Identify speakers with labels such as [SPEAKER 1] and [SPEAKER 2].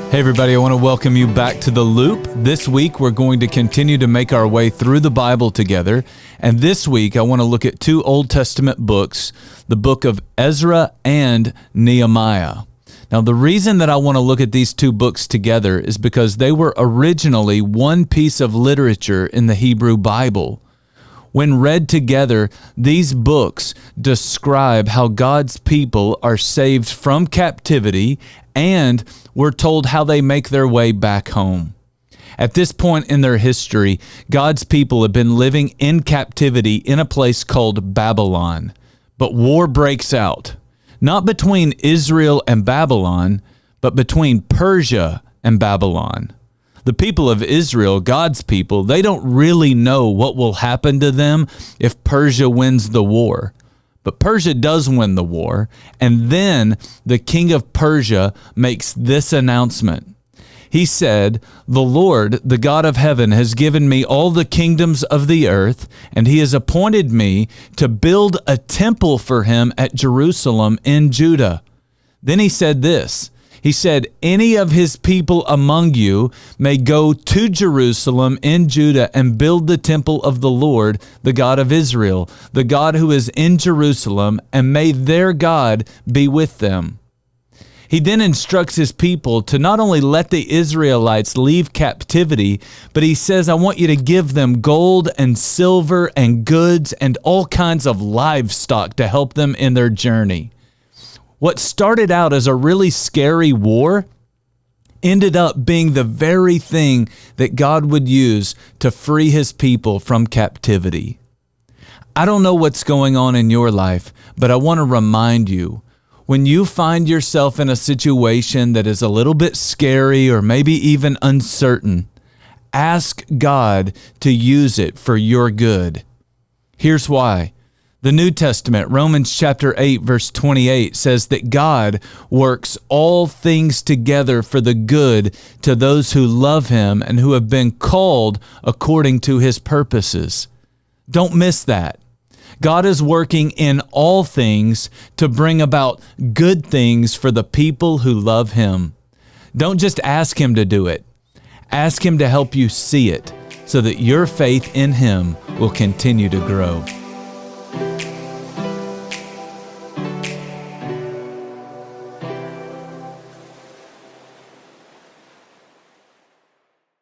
[SPEAKER 1] Hey everybody, I want to welcome you back to The Loop. This week we're going to continue to make our way through the Bible together. And this week I want to look at two Old Testament books, the book of Ezra and Nehemiah. Now the reason that I want to look at these two books together is because they were originally one piece of literature in the Hebrew Bible. When read together, these books describe how God's people are saved from captivity, and we're told how they make their way back home. At this point in their history, God's people have been living in captivity in a place called Babylon. But war breaks out, not between Israel and Babylon, but between Persia and Babylon. The people of Israel, God's people, they don't really know what will happen to them if Persia wins the war. But Persia does win the war, and then the king of Persia makes this announcement. He said, "The Lord, the God of heaven, has given me all the kingdoms of the earth, and he has appointed me to build a temple for him at Jerusalem in Judah." Then he said this. He said, "Any of his people among you may go to Jerusalem in Judah and build the temple of the Lord, the God of Israel, the God who is in Jerusalem, and may their God be with them." He then instructs his people to not only let the Israelites leave captivity, but he says, "I want you to give them gold and silver and goods and all kinds of livestock to help them in their journey." What started out as a really scary war ended up being the very thing that God would use to free his people from captivity. I don't know what's going on in your life, but I want to remind you, when you find yourself in a situation that is a little bit scary or maybe even uncertain, ask God to use it for your good. Here's why. The New Testament, Romans chapter 8, verse 28, says that God works all things together for the good to those who love him and who have been called according to his purposes. Don't miss that. God is working in all things to bring about good things for the people who love him. Don't just ask him to do it. Ask him to help you see it so that your faith in him will continue to grow.